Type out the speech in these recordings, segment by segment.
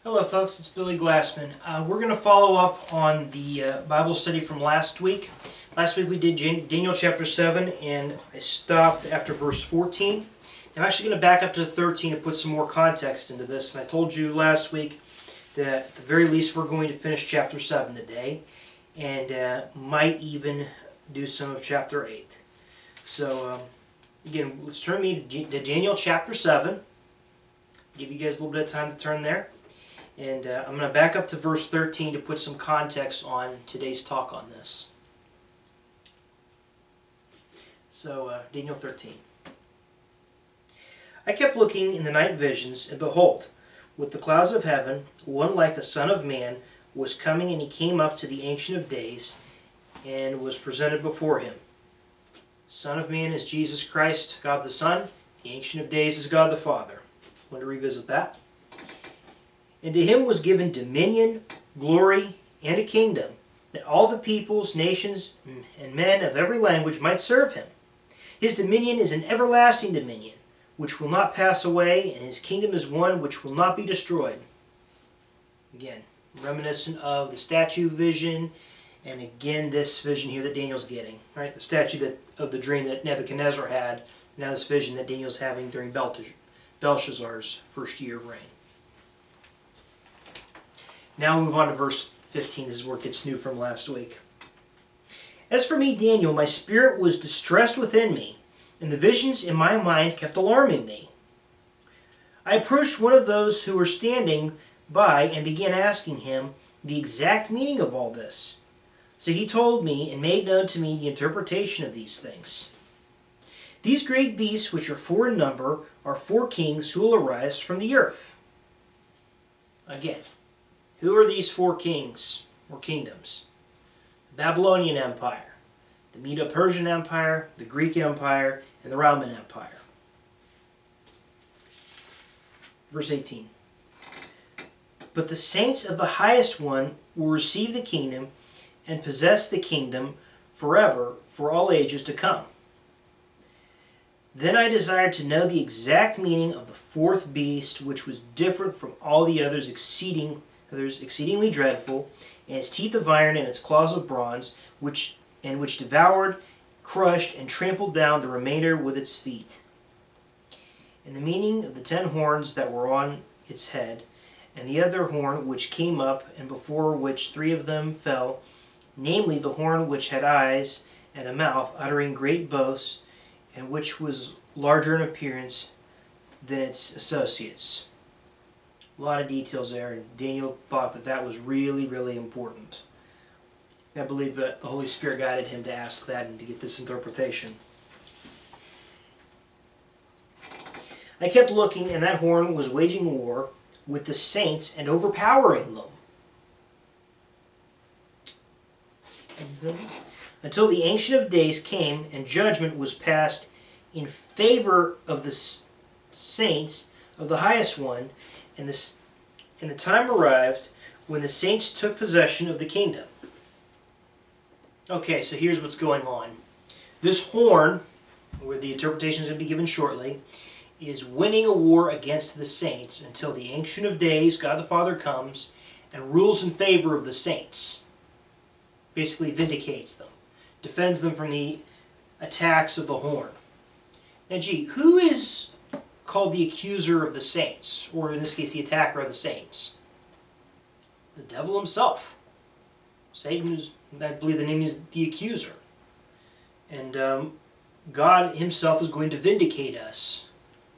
Hello folks, it's Billy Glassman. We're going to follow up on the Bible study from last week. Last week we did Daniel chapter 7 and I stopped after verse 14. I'm actually going to back up to 13 and put some more context into this. And I told you last week that at the very least we're going to finish chapter 7 today and might even do some of chapter 8. So again, let's turn to Daniel chapter 7. Give you guys a little bit of time to turn there. And I'm going to back up to verse 13 to put some context on today's talk on this. So, Daniel 13. I kept looking in the night visions, and behold, with the clouds of heaven, one like a son of man was coming, and he came up to the Ancient of Days, and was presented before him. Son of Man is Jesus Christ, God the Son. The Ancient of Days is God the Father. I want to revisit that. And to him was given dominion, glory, and a kingdom, that all the peoples, nations, and men of every language might serve him. His dominion is an everlasting dominion, which will not pass away, and his kingdom is one which will not be destroyed. Again, reminiscent of the statue vision, and again this vision here that Daniel's getting. Right, the statue of the dream that Nebuchadnezzar had, now this vision that Daniel's having during Belshazzar's first year of reign. Now we move on to verse 15. This is where it gets new from last week. As for me, Daniel, my spirit was distressed within me, and the visions in my mind kept alarming me. I approached one of those who were standing by and began asking him the exact meaning of all this. So he told me and made known to me the interpretation of these things. These great beasts, which are four in number, are four kings who will arise from the earth. Again, who are these four kings or kingdoms? The Babylonian Empire, the Medo-Persian Empire, the Greek Empire, and the Roman Empire. Verse 18. But the saints of the highest one will receive the kingdom and possess the kingdom forever, for all ages to come. Then I desired to know the exact meaning of the fourth beast, which was different from all the others, exceedingly dreadful, and its teeth of iron and its claws of bronze, which devoured, crushed, and trampled down the remainder with its feet. And the meaning of the 10 horns that were on its head, and the other horn which came up, and before which 3 of them fell, namely the horn which had eyes and a mouth, uttering great boasts, and which was larger in appearance than its associates. A lot of details there, and Daniel thought that that was really, really important. I believe that the Holy Spirit guided him to ask that and to get this interpretation. I kept looking, and that horn was waging war with the saints and overpowering them. Until the Ancient of Days came, and judgment was passed in favor of the saints of the highest one, and the time arrived when the saints took possession of the kingdom. Okay, so here's what's going on. This horn, where the interpretation is going to be given shortly, is winning a war against the saints until the Ancient of Days, God the Father, comes and rules in favor of the saints. Basically vindicates them, defends them from the attacks of the horn. Now, who is called the accuser of the saints, or in this case, the attacker of the saints? The devil himself. Satan is, I believe the name is the accuser. And God himself is going to vindicate us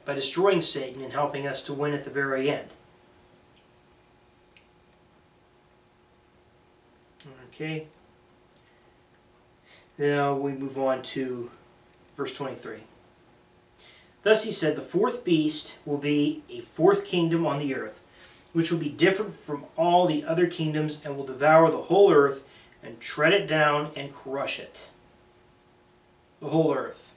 by destroying Satan and helping us to win at the very end. Okay. Now we move on to verse 23. Thus he said, the fourth beast will be a fourth kingdom on the earth, which will be different from all the other kingdoms, and will devour the whole earth, and tread it down, and crush it. The whole earth.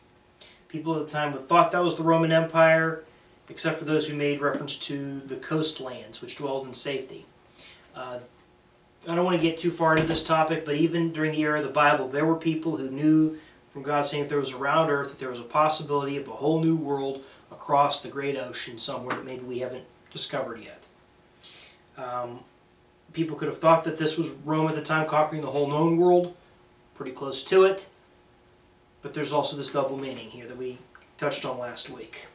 People at the time would have thought that was the Roman Empire, except for those who made reference to the coastlands, which dwelled in safety. I don't want to get too far into this topic, but even during the era of the Bible, there were people who knew from God saying that there was around earth, that there was a possibility of a whole new world across the great ocean somewhere that maybe we haven't discovered yet. People could have thought that this was Rome at the time conquering the whole known world. Pretty close to it. But there's also this double meaning here that we touched on last week.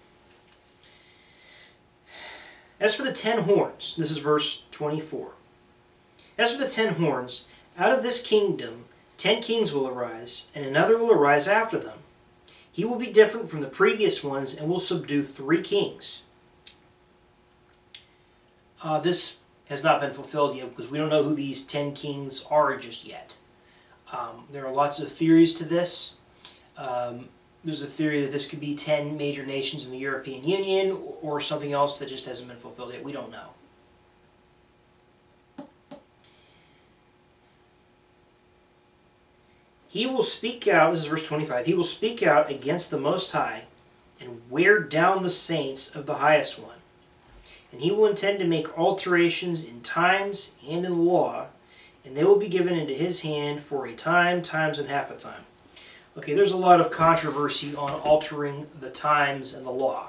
As for the 10 horns, this is verse 24. As for the 10 horns, out of this kingdom 10 kings will arise, and another will arise after them. He will be different from the previous ones and will subdue 3 kings. This has not been fulfilled yet because we don't know who these 10 kings are just yet. There are lots of theories to this. There's a theory that this could be 10 major nations in the European Union or something else that just hasn't been fulfilled yet. We don't know. He will speak out, this is verse 25, he will speak out against the Most High and wear down the saints of the Highest One. And he will intend to make alterations in times and in law, and they will be given into his hand for a time, times, and half a time. Okay, there's a lot of controversy on altering the times and the law.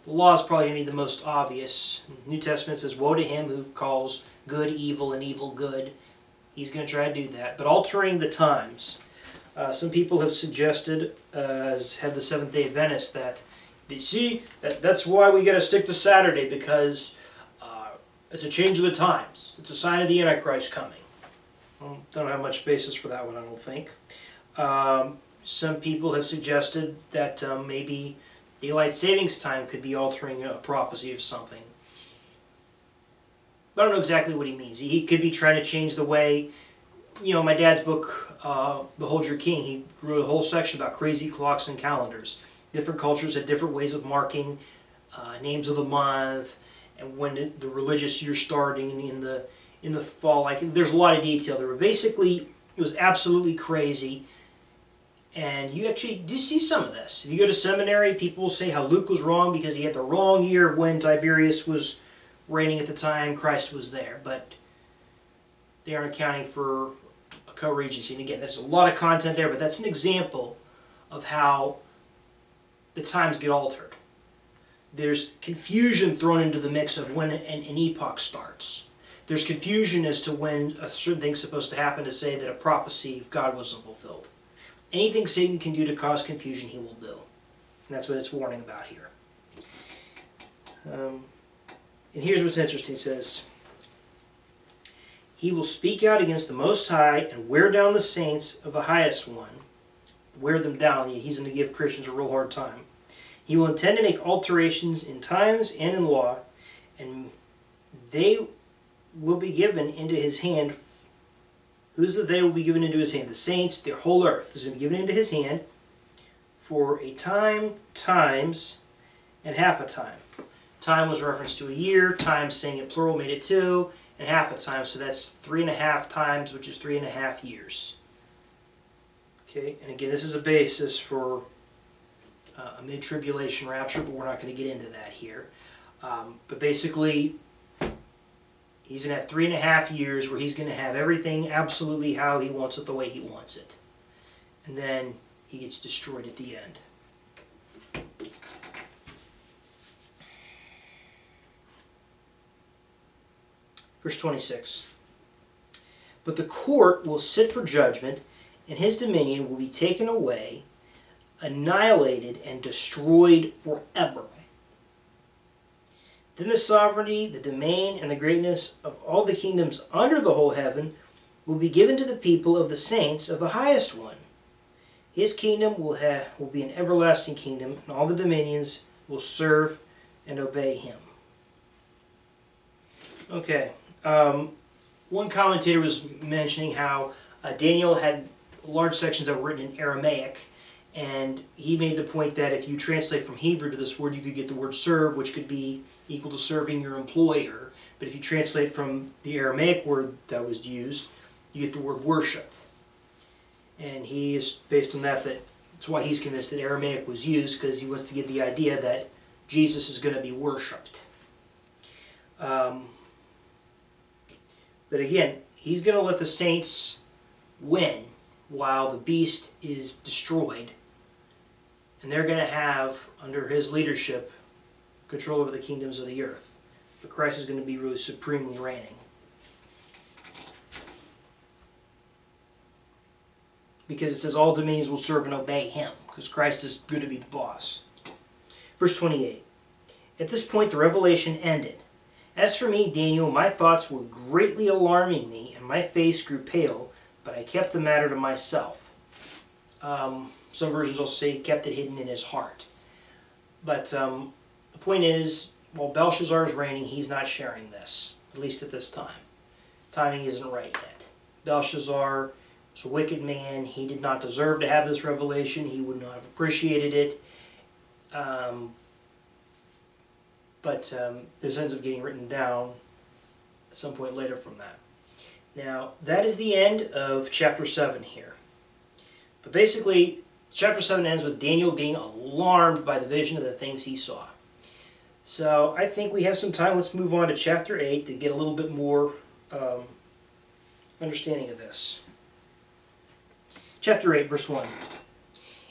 The law is probably going to be the most obvious. The New Testament says, woe to him who calls good evil and evil good. He's going to try to do that. But altering the times. Some people have suggested, as had the Seventh-day Adventists, that you see, that's why we got to stick to Saturday, because it's a change of the times. It's a sign of the Antichrist coming. Don't have much basis for that one, I don't think. Some people have suggested that maybe daylight savings time could be altering a prophecy of something. I don't know exactly what he means. He could be trying to change the way, my dad's book, Behold Your King, he wrote a whole section about crazy clocks and calendars. Different cultures had different ways of marking names of the month and when the religious year starting in the fall. There's a lot of detail there. But basically, it was absolutely crazy. And you actually do see some of this. If you go to seminary, people will say how Luke was wrong because he had the wrong year when Tiberius was reigning at the time Christ was there. But they aren't accounting for a co-regency. And again, there's a lot of content there, but that's an example of how the times get altered. There's confusion thrown into the mix of when an epoch starts. There's confusion as to when a certain thing's supposed to happen to say that a prophecy of God wasn't fulfilled. Anything Satan can do to cause confusion, he will do. And that's what it's warning about here. And here's what's interesting. It says, he will speak out against the Most High and wear down the saints of the Highest One. Wear them down. He's going to give Christians a real hard time. He will intend to make alterations in times and in law, and they will be given into his hand. Who's that they will be given into his hand? The saints, the whole earth is going to be given into his hand for a time, times, and half a time. Time was reference to a year. Times, saying it plural, made it 2, and half a time. So that's 3.5 times, which is 3.5 years. Okay, and again, this is a basis for a mid-tribulation rapture, but we're not going to get into that here. But basically, he's going to have 3.5 years where he's going to have everything absolutely how he wants it, the way he wants it. And then he gets destroyed at the end. Verse 26. But the court will sit for judgment, and his dominion will be taken away, annihilated, and destroyed forever. Then the sovereignty, the domain, and the greatness of all the kingdoms under the whole heaven will be given to the people of the saints of the Highest One. His kingdom will be an everlasting kingdom, and all the dominions will serve and obey him. Okay. One commentator was mentioning how Daniel had large sections that were written in Aramaic, and he made the point that if you translate from Hebrew to this word, you could get the word serve, which could be equal to serving your employer. But if you translate from the Aramaic word that was used, you get the word worship. And he is based on that's why he's convinced that Aramaic was used, because he wants to get the idea that Jesus is going to be worshipped. But again, he's going to let the saints win while the beast is destroyed. And they're going to have, under his leadership, control over the kingdoms of the earth. But Christ is going to be really supremely reigning. Because it says all dominions will serve and obey him, because Christ is going to be the boss. Verse 28. At this point the revelation ended. As for me, Daniel, my thoughts were greatly alarming me, and my face grew pale, but I kept the matter to myself. Some versions will say he kept it hidden in his heart. But the point is, while Belshazzar is reigning, he's not sharing this, at least at this time. Timing isn't right yet. Belshazzar was a wicked man. He did not deserve to have this revelation. He would not have appreciated it. But this ends up getting written down at some point later from that. Now, that is the end of chapter 7 here. But basically, chapter 7 ends with Daniel being alarmed by the vision of the things he saw. So I think we have some time. Let's move on to chapter 8 to get a little bit more understanding of this. Chapter 8, verse 1.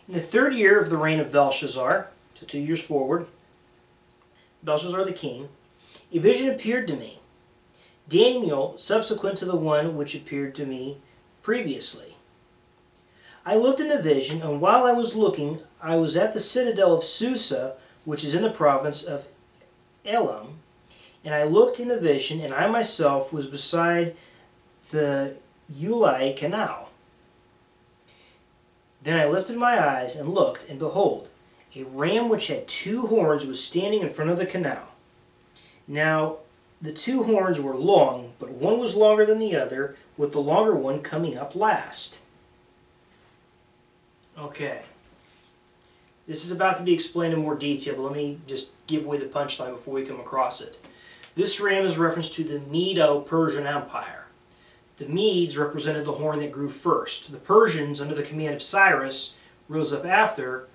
In the 3rd year of the reign of Belshazzar, so 2 years forward, Belshazzar the king, a vision appeared to me. Daniel, subsequent to the one which appeared to me previously. I looked in the vision, and while I was looking, I was at the citadel of Susa, which is in the province of Elam, and I looked in the vision, and I myself was beside the Ulai canal. Then I lifted my eyes and looked, and behold, a ram which had 2 horns was standing in front of the canal. Now, the 2 horns were long, but one was longer than the other, with the longer one coming up last. Okay. This is about to be explained in more detail, but let me just give away the punchline before we come across it. This ram is reference to the Medo-Persian Empire. The Medes represented the horn that grew first. The Persians, under the command of Cyrus, rose up after,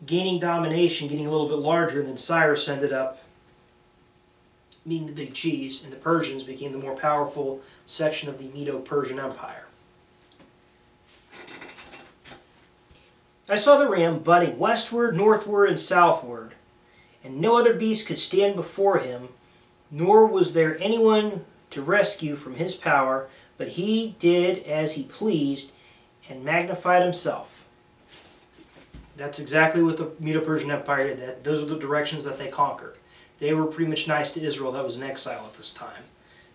gaining domination, getting a little bit larger, and then Cyrus ended up being the big cheese, and the Persians became the more powerful section of the Medo-Persian Empire. I saw the ram butting westward, northward, and southward, and no other beast could stand before him, nor was there anyone to rescue from his power, but he did as he pleased and magnified himself. That's exactly what the Medo-Persian Empire did. Those are the directions that they conquered. They were pretty much nice to Israel that was in exile at this time.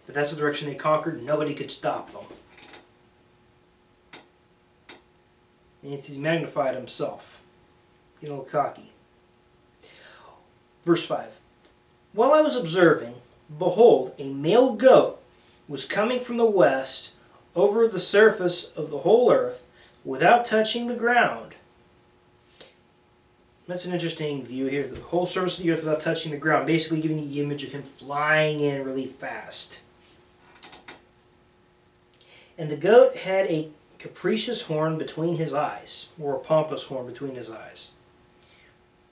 But that's the direction they conquered. Nobody could stop them. And he magnified himself. Getting a little cocky. Verse 5. While I was observing, behold, a male goat was coming from the west over the surface of the whole earth without touching the ground. That's an interesting view here. The whole surface of the earth without touching the ground. Basically giving the image of him flying in really fast. And the goat had a capricious horn between his eyes, or a pompous horn between his eyes.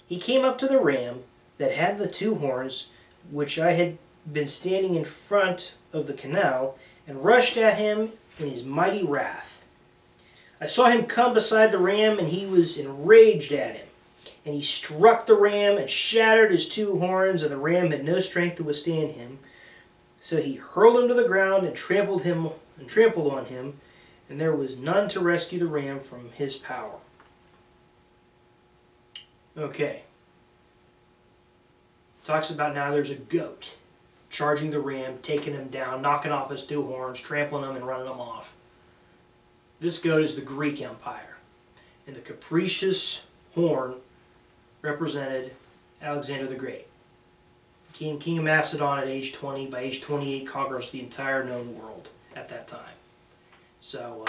He came up to the ram that had the 2 horns, which I had been standing in front of the canal, and rushed at him in his mighty wrath. I saw him come beside the ram, and he was enraged at him. And he struck the ram and shattered his 2 horns, and the ram had no strength to withstand him. So he hurled him to the ground and trampled on him, and there was none to rescue the ram from his power. Okay. Talks about now there's a goat charging the ram, taking him down, knocking off his 2 horns, trampling him and running him off. This goat is the Greek Empire. And the capricious horn represented Alexander the Great. King of Macedon at age 20. By age 28 conquers the entire known world at that time. So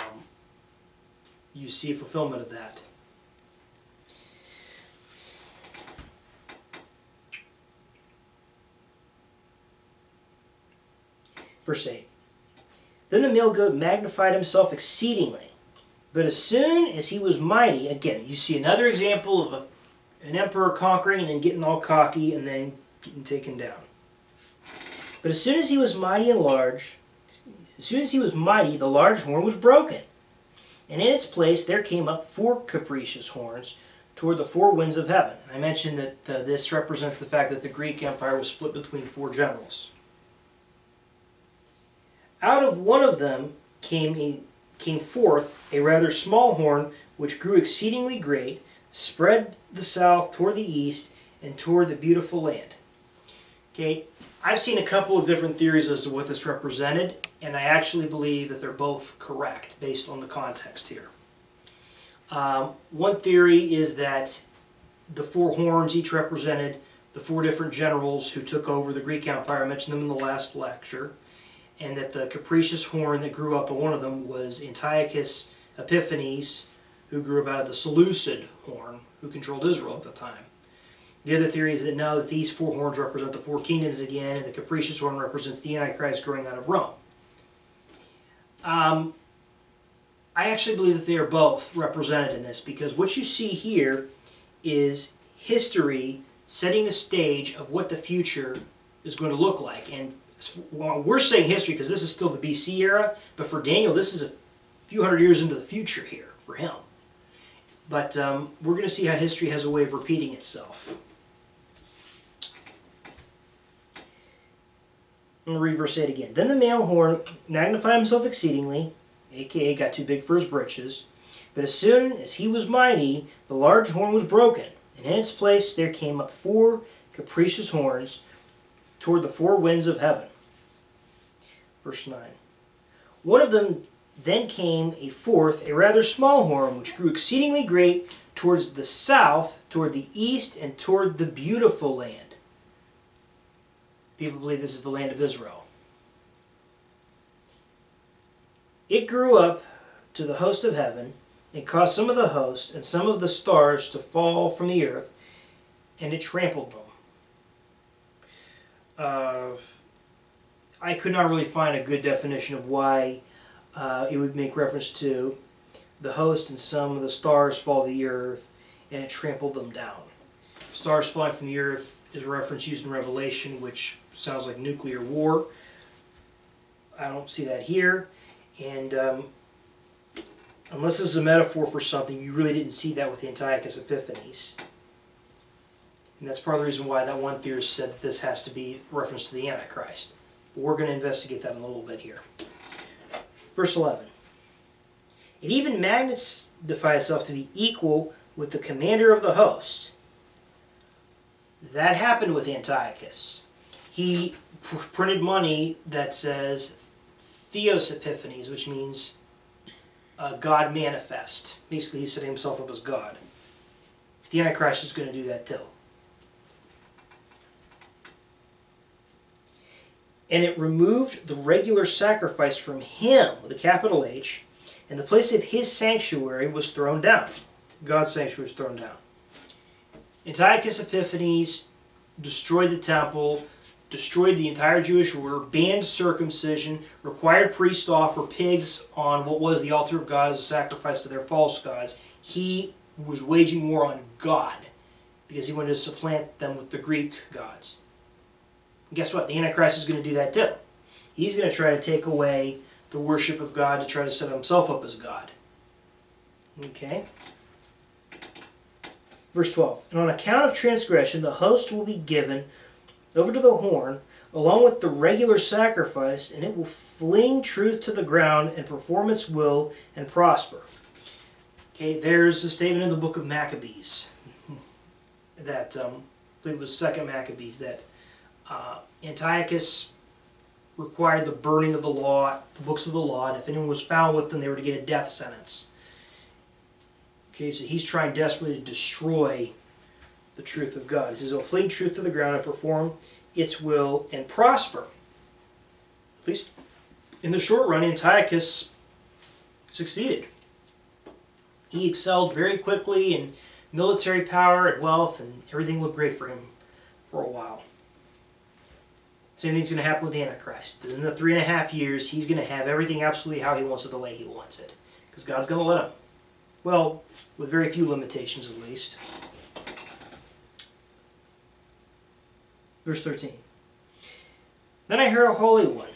you see a fulfillment of that. Verse 8. Then the male goat magnified himself exceedingly. But as soon as he was mighty, again, you see another example of an emperor conquering and then getting all cocky and then getting taken down. But as soon as he was mighty and large, the large horn was broken. And in its place there came up 4 capricious horns, toward the four winds of heaven. And I mentioned that this represents the fact that the Greek Empire was split between four generals. Out of one of them came forth a rather small horn, which grew exceedingly great, spread the south toward the east, and toward the beautiful land. Okay, I've seen a couple of different theories as to what this represented, and I actually believe that they're both correct based on the context here. One theory is that the four horns each represented the four different generals who took over the Greek Empire. I mentioned them in the last lecture. And that the capricious horn that grew up on one of them was Antiochus Epiphanes, who grew up out of the Seleucid horn, who controlled Israel at the time. The other theory is that no, that these four horns represent the four kingdoms again, and the capricious horn represents the Antichrist growing out of Rome. I actually believe that they are both represented in this, because what you see here is history setting the stage of what the future is going to look like. And well, we're saying history because this is still the BC era, but for Daniel, this is a few hundred years into the future here for him. But we're going to see how history has a way of repeating itself. I'm going to read verse 8 again. Then the male horn magnified himself exceedingly, a.k.a. got too big for his britches. But as soon as he was mighty, the large horn was broken, and in its place there came up four capricious horns toward the four winds of heaven. Verse 9. One of them then came a fourth, a rather small horn, which grew exceedingly great towards the south, toward the east, and toward the beautiful land. People believe this is the land of Israel. It grew up to the host of heaven, and caused some of the host and some of the stars to fall from the earth, and it trampled them. I could not really find a good definition of why it would make reference to the host and some of the stars fall to the earth and it trampled them down. Stars falling from the earth is a reference used in Revelation, which sounds like nuclear war. I don't see that here. And unless this is a metaphor for something, you really didn't see that with Antiochus Epiphanes. And that's part of the reason why that one theorist said that this has to be a reference to the Antichrist. But we're going to investigate that in a little bit here. Verse 11. It even magnified itself to be equal with the commander of the host. That happened with Antiochus. He printed money that says Theos Epiphanes, which means God manifest. Basically, he's setting himself up as God. The Antichrist is going to do that too. And it removed the regular sacrifice from him, with a capital H, and the place of his sanctuary was thrown down. God's sanctuary was thrown down. Antiochus Epiphanes destroyed the temple, destroyed the entire Jewish order, banned circumcision, required priests to offer pigs on what was the altar of God as a sacrifice to their false gods. He was waging war on God because he wanted to supplant them with the Greek gods. And guess what? The Antichrist is going to do that too. He's going to try to take away the worship of God to try to set himself up as God. Okay? Verse 12. And on account of transgression, the host will be given over to the horn, along with the regular sacrifice, and it will fling truth to the ground and perform its will and prosper. Okay, there's a statement in the book of Maccabees that, I believe it was 2nd Maccabees, that Antiochus required the burning of the law, the books of the law, and if anyone was found with them, they were to get a death sentence. Okay, so he's trying desperately to destroy the truth of God. He says, "It will fling truth to the ground and perform its will and prosper." At least in the short run, Antiochus succeeded. He excelled very quickly in military power and wealth, and everything looked great for him for a while. Same thing's going to happen with the Antichrist. In the 3.5 years, he's going to have everything absolutely how he wants it, the way he wants it. Because God's going to let him. Well, with very few limitations at least. Verse 13. Then I heard a holy one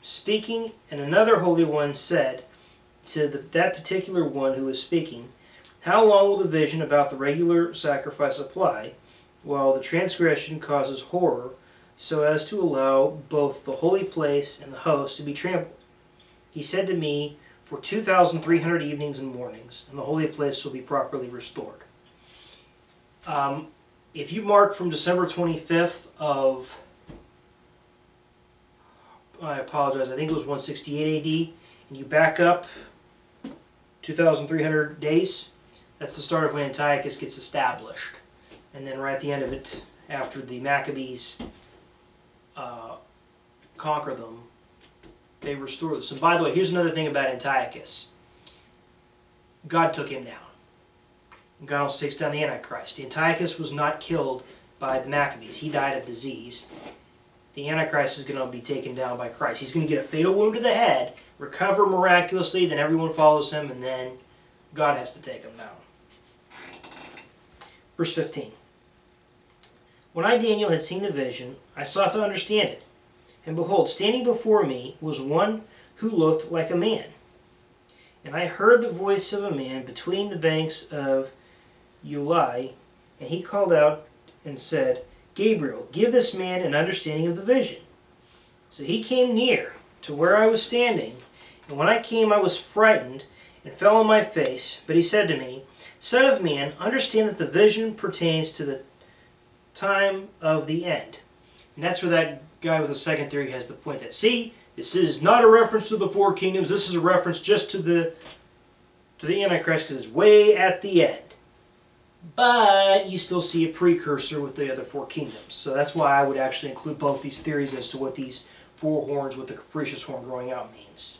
speaking, and another holy one said to that particular one who was speaking, How long will the vision about the regular sacrifice apply, while the transgression causes horror, so as to allow both the holy place and the host to be trampled? He said to me, for 2,300 evenings and mornings, and the holy place will be properly restored. If you mark from December 25th of, I apologize, I think it was 168 AD, and you back up 2,300 days, that's the start of when Antiochus gets established. And then right at the end of it, after the Maccabees conquer them, they restore them. So by the way, here's another thing about Antiochus. God took him down. God also takes down the Antichrist. Antiochus was not killed by the Maccabees. He died of disease. The Antichrist is going to be taken down by Christ. He's going to get a fatal wound to the head, recover miraculously, then everyone follows him, and then God has to take him down. Verse 15. When I, Daniel, had seen the vision, I sought to understand it. And behold, standing before me was one who looked like a man. And I heard the voice of a man between the banks of Ulai, and he called out and said, Gabriel, give this man an understanding of the vision. So he came near to where I was standing, and when I came I was frightened and fell on my face. But he said to me, Son of man, understand that the vision pertains to the time of the end. And that's where that guy with the second theory has the point that, see, this is not a reference to the four kingdoms, this is a reference just to the Antichrist because it's way at the end. But you still see a precursor with the other four kingdoms. So that's why I would actually include both these theories as to what these four horns with the capricious horn growing out means.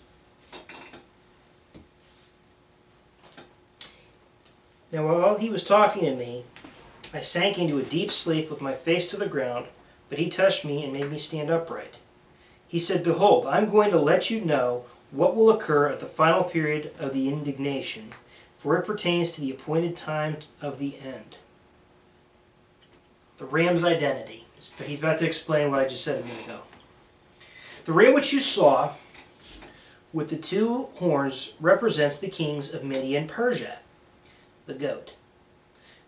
Now while he was talking to me, I sank into a deep sleep with my face to the ground, but he touched me and made me stand upright. He said, Behold, I am going to let you know what will occur at the final period of the indignation, for it pertains to the appointed time of the end. The ram's identity. He's about to explain what I just said a minute ago. The ram which you saw with the two horns represents the kings of Media and Persia, the goat.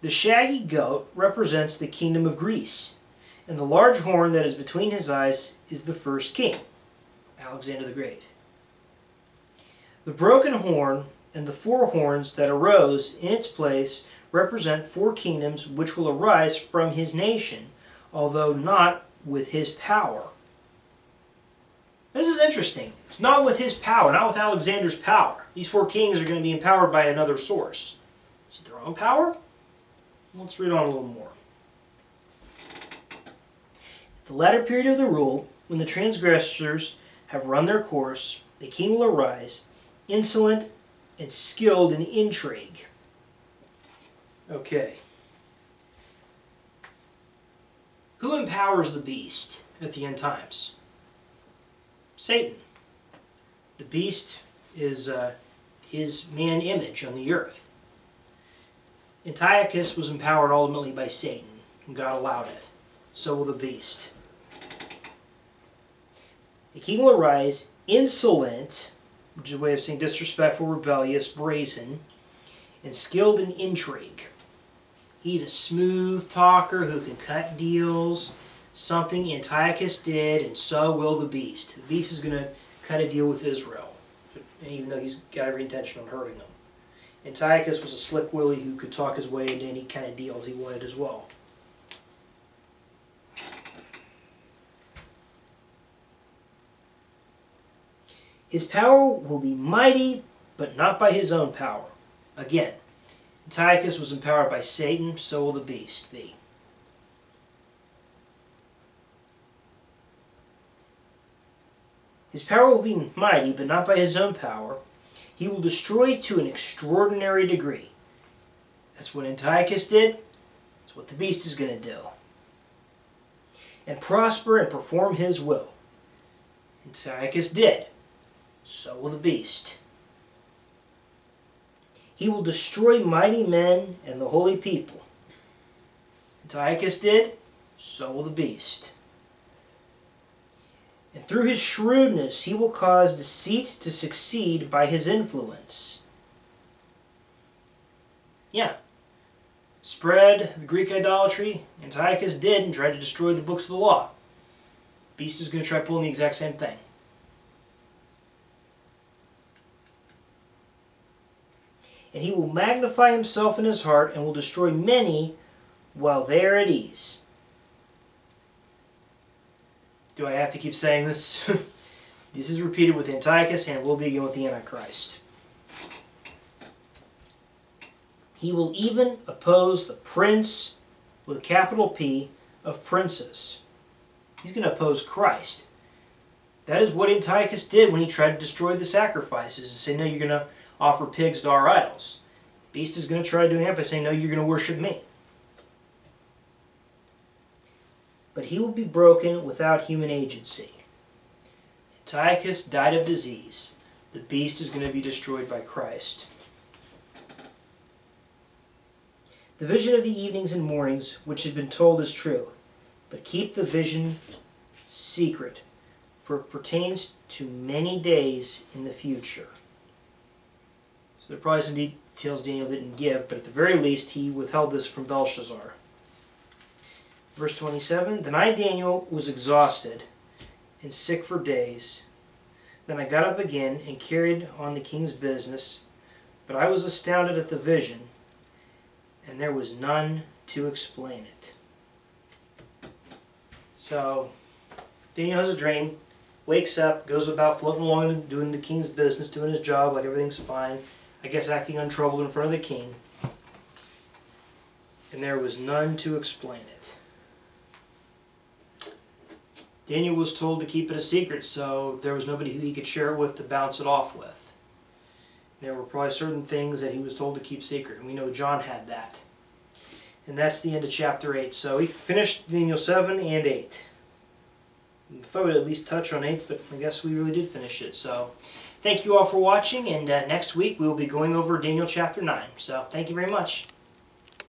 The shaggy goat represents the kingdom of Greece, and the large horn that is between his eyes is the first king, Alexander the Great. The broken horn and the four horns that arose in its place represent four kingdoms which will arise from his nation, although not with his power. This is interesting. It's not with his power, not with Alexander's power. These four kings are going to be empowered by another source. Is it their own power? Let's read on a little more. The latter period of the rule, when the transgressors have run their course, the king will arise, insolent and skilled in intrigue. Okay. Who empowers the beast at the end times? Satan. The beast is his man image on the earth. Antiochus was empowered ultimately by Satan, and God allowed it. So will the beast. The king will arise insolent, which is a way of saying disrespectful, rebellious, brazen, and skilled in intrigue. He's a smooth talker who can cut deals, something Antiochus did, and so will the beast. The beast is going to cut a deal with Israel, even though he's got every intention on hurting them. Antiochus was a slick willy who could talk his way into any kind of deals he wanted as well. His power will be mighty, but not by his own power. Again, Antiochus was empowered by Satan, so will the beast be. His power will be mighty, but not by his own power. He will destroy to an extraordinary degree. That's what Antiochus did. That's what the beast is going to do. And prosper and perform his will. Antiochus did. So will the beast. He will destroy mighty men and the holy people. Antiochus did. So will the beast. And through his shrewdness he will cause deceit to succeed by his influence. Yeah. Spread the Greek idolatry. Antiochus did and tried to destroy the books of the law. Beast is going to try pulling the exact same thing. And he will magnify himself in his heart and will destroy many while they are at ease. Do I have to keep saying this? This is repeated with Antiochus, and it will be again with the Antichrist. He will even oppose the prince, with a capital P, of princes. He's going to oppose Christ. That is what Antiochus did when he tried to destroy the sacrifices and say, no, you're going to offer pigs to our idols. The beast is going to try to do him by saying, no, you're going to worship me. But he will be broken without human agency. Antiochus died of disease. The beast is going to be destroyed by Christ. The vision of the evenings and mornings which had been told is true, but keep the vision secret, for it pertains to many days in the future. So there are probably some details Daniel didn't give, but at the very least he withheld this from Belshazzar. Verse 27, Then I, Daniel, was exhausted and sick for days. Then I got up again and carried on the king's business, but I was astounded at the vision, and there was none to explain it. So, Daniel has a dream, wakes up, goes about floating along and doing the king's business, doing his job like everything's fine, I guess acting untroubled in front of the king, and there was none to explain it. Daniel was told to keep it a secret, so there was nobody who he could share it with to bounce it off with. There were probably certain things that he was told to keep secret, and we know John had that. And that's the end of chapter 8. So we finished Daniel 7 and 8. I thought we'd at least touch on 8, but I guess we really did finish it. So thank you all for watching, and next week we will be going over Daniel chapter 9. So thank you very much.